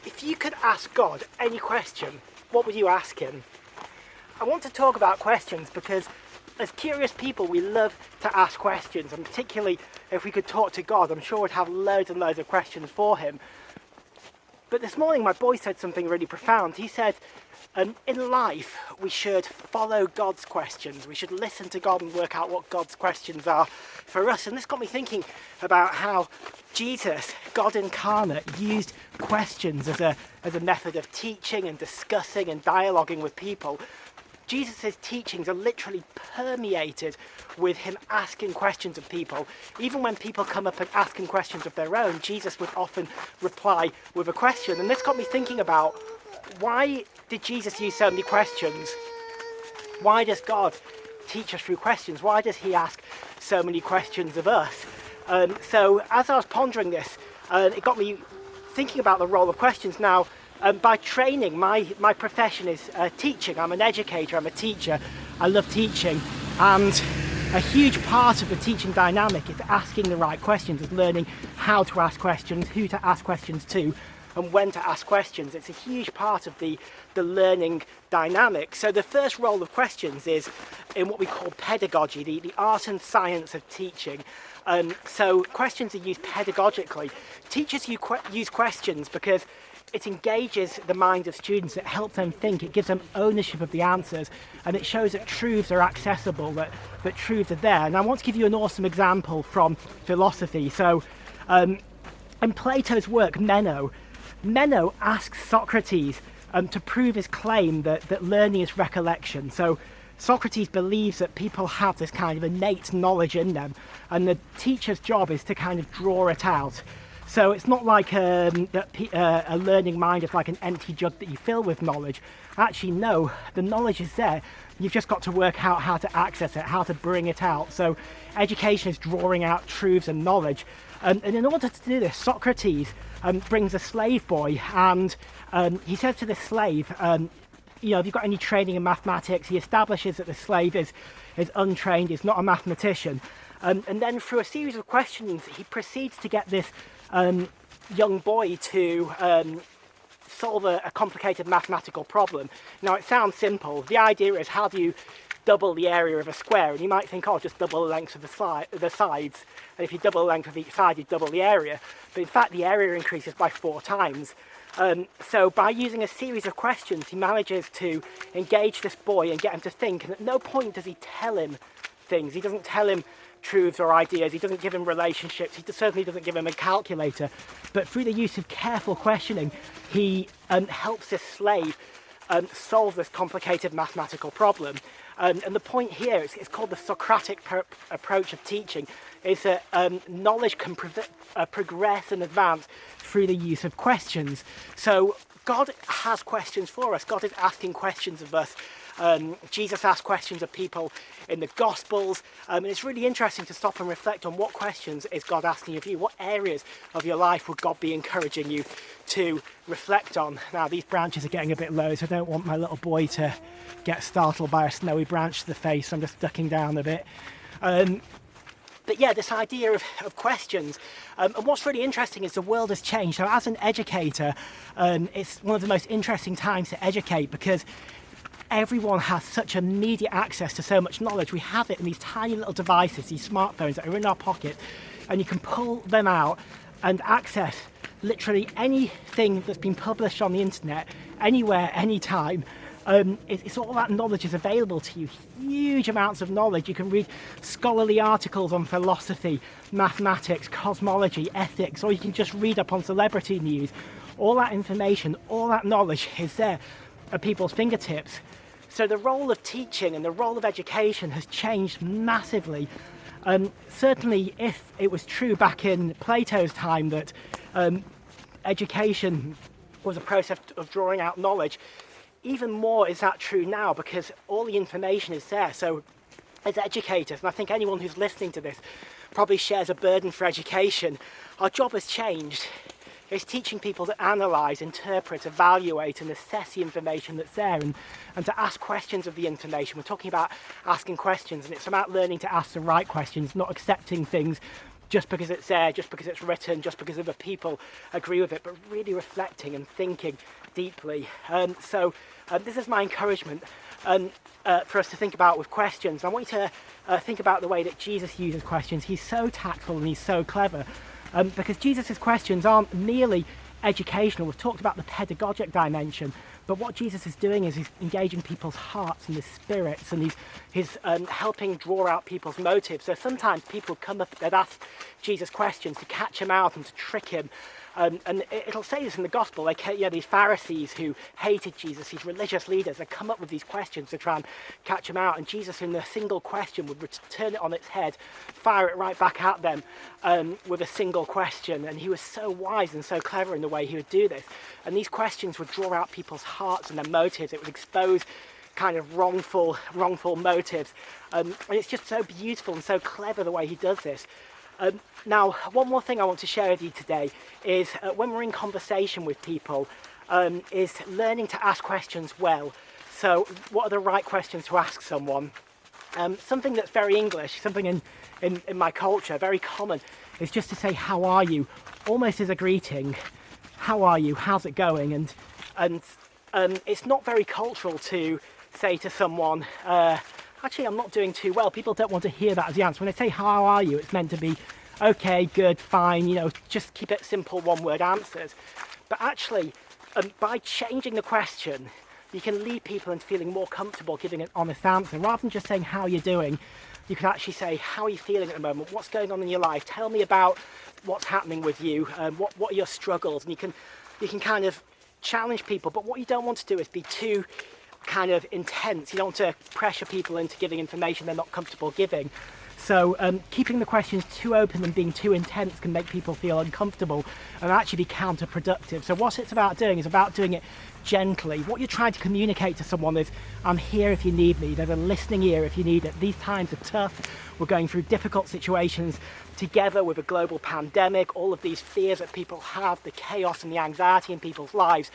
If you could ask God any question, what would you ask him? I want to talk about questions because as curious people we love to ask questions, and particularly if we could talk to God, I'm sure we'd have loads and loads of questions for him. But this morning my boy said something really profound. He said, in life we should follow God's questions. We should listen to God and work out what God's questions are for us. And this got me thinking about how Jesus, God incarnate, used questions as a method of teaching and discussing and dialoguing with people. Jesus' teachings are literally permeated with him asking questions of people. Even when people come up and ask him questions of their own, Jesus would often reply with a question. And this got me thinking about, why did Jesus use so many questions? Why does God teach us through questions? Why does he ask so many questions of us? So as I was pondering this, it got me thinking about the role of questions. Now, by training, my profession is teaching. I'm an educator, I'm a teacher. I love teaching, and a huge part of the teaching dynamic is asking the right questions, is learning how to ask questions, who to ask questions to, and when to ask questions. It's a huge part of the learning dynamic. So the first role of questions is in what we call pedagogy, the art and science of teaching. So questions are used pedagogically. Teachers use questions because it engages the mind of students, it helps them think, it gives them ownership of the answers, and it shows that truths are accessible, that truths are there. And I want to give you an awesome example from philosophy. So in Plato's work, Meno asks Socrates to prove his claim that learning is recollection. So Socrates believes that people have this kind of innate knowledge in them, and the teacher's job is to kind of draw it out. So it's not like a learning mind is like an empty jug that you fill with knowledge. Actually, no, the knowledge is there. You've just got to work out how to access it, how to bring it out. So education is drawing out truths and knowledge. And in order to do this, Socrates brings a slave boy, and he says to the slave, have you got any training in mathematics? He establishes that the slave is untrained, is not a mathematician. And then through a series of questions, he proceeds to get this young boy to solve a complicated mathematical problem. Now, it sounds simple. The idea is, how do you double the area of a square? And you might think, just double the length of the sides. And if you double the length of each side, you double the area. But in fact, the area increases by 4 times. So by using a series of questions, he manages to engage this boy and get him to think. And at no point does he tell him things. He doesn't tell him truths or ideas. He doesn't give him relationships. He certainly doesn't give him a calculator. But through the use of careful questioning, he helps this slave solve this complicated mathematical problem. And the point here, it's called the Socratic approach of teaching, is that knowledge can progress and advance through the use of questions. So God has questions for us. God is asking questions of us. Jesus asked questions of people in the Gospels, and it's really interesting to stop and reflect on what questions is God asking of you. What areas of your life would God be encouraging you to reflect on? Now, these branches are getting a bit low, so I don't want my little boy to get startled by a snowy branch to the face, so I'm just ducking down a bit. But yeah, this idea of questions. And what's really interesting is the world has changed. So as an educator, it's one of the most interesting times to educate, because everyone has such immediate access to so much knowledge. We have it in these tiny little devices, these smartphones that are in our pocket, and you can pull them out and access literally anything that's been published on the internet, anywhere, anytime. It's all that knowledge is available to you, huge amounts of knowledge. You can read scholarly articles on philosophy, mathematics, cosmology, ethics, or you can just read up on celebrity news. All that information, all that knowledge is there at people's fingertips. So the role of teaching and the role of education has changed massively. Certainly, if it was true back in Plato's time that education was a process of drawing out knowledge, even more is that true now, because all the information is there. So as educators, and I think anyone who's listening to this probably shares a burden for education, our job has changed. It's teaching people to analyse, interpret, evaluate and assess the information that's there, and to ask questions of the information. We're talking about asking questions, and it's about learning to ask the right questions, not accepting things just because it's there, just because it's written, just because other people agree with it, but really reflecting and thinking deeply. So this is my encouragement for us to think about with questions. I want you to think about the way that Jesus uses questions. He's so tactful and he's so clever, because Jesus' questions aren't merely educational. We've talked about the pedagogic dimension, but what Jesus is doing is he's engaging people's hearts and their spirits, and he's helping draw out people's motives. So sometimes people come up, they'd ask Jesus questions to catch him out and to trick him. And it'll say this in the gospel, like, you know, these Pharisees who hated Jesus, these religious leaders, they come up with these questions to try and catch him out, and Jesus in a single question would turn it on its head, fire it right back at them with a single question. And he was so wise and so clever in the way he would do this. And these questions would draw out people's hearts and their motives. It would expose kind of wrongful motives. And it's just so beautiful and so clever the way he does this. Now, one more thing I want to share with you today is when we're in conversation with people, is learning to ask questions well. So what are the right questions to ask someone? Something that's very English, something in my culture, very common, is just to say, how are you? Almost as a greeting. How are you? How's it going? And it's not very cultural to say to someone, actually, I'm not doing too well. People don't want to hear that as the answer. When they say, how are you? It's meant to be, okay, good, fine, you know, just keep it simple, one-word answers. But actually, by changing the question, you can lead people into feeling more comfortable giving an honest answer. Rather than just saying, how are you doing? You can actually say, how are you feeling at the moment? What's going on in your life? Tell me about what's happening with you. What are your struggles? And you can kind of challenge people. But what you don't want to do is be too kind of intense. You don't want to pressure people into giving information they're not comfortable giving. So keeping the questions too open and being too intense can make people feel uncomfortable and actually be counterproductive. So what it's about doing is about doing it gently. What you're trying to communicate to someone is, I'm here if you need me. There's a listening ear if you need it. These times are tough. We're going through difficult situations together with a global pandemic, all of these fears that people have, the chaos and the anxiety in people's lives.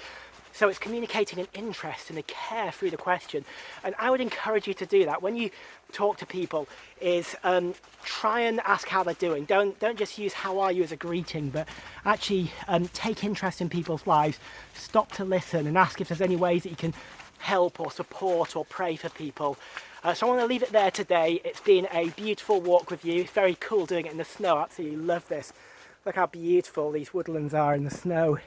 So it's communicating an interest and a care through the question. And I would encourage you to do that. When you talk to people, is try and ask how they're doing. Don't just use how are you as a greeting, but actually take interest in people's lives. Stop to listen and ask if there's any ways that you can help or support or pray for people. So I want to leave it there today. It's been a beautiful walk with you. It's very cool doing it in the snow. I absolutely love this. Look how beautiful these woodlands are in the snow.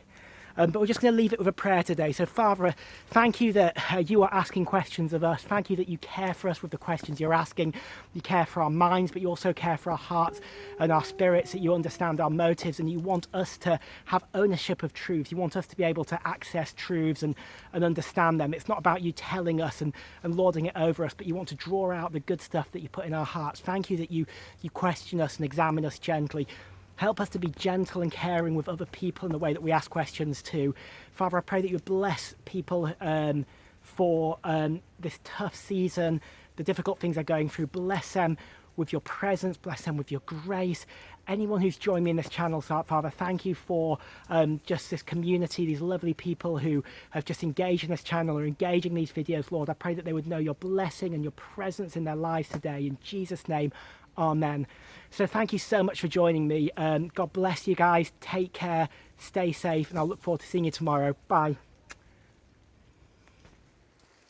But we're just going to leave it with a prayer today. So Father, thank you that you are asking questions of us. Thank you that you care for us with the questions you're asking. You care for our minds, but you also care for our hearts and our spirits, that you understand our motives, and you want us to have ownership of truth. You want us to be able to access truths and understand them. It's not about you telling us and lording it over us, but you want to draw out the good stuff that you put in our hearts. Thank you that you question us and examine us gently. Help us to be gentle and caring with other people in the way that we ask questions too. Father, I pray that you bless people for this tough season, the difficult things they're going through. Bless them with your presence, bless them with your grace. Anyone who's joined me in this channel, Father, thank you for just this community, these lovely people who have just engaged in this channel or engaging these videos, Lord. I pray that they would know your blessing and your presence in their lives today. In Jesus' name, amen. So thank you so much for joining me. God bless you guys. Take care. Stay safe. And I'll look forward to seeing you tomorrow. Bye.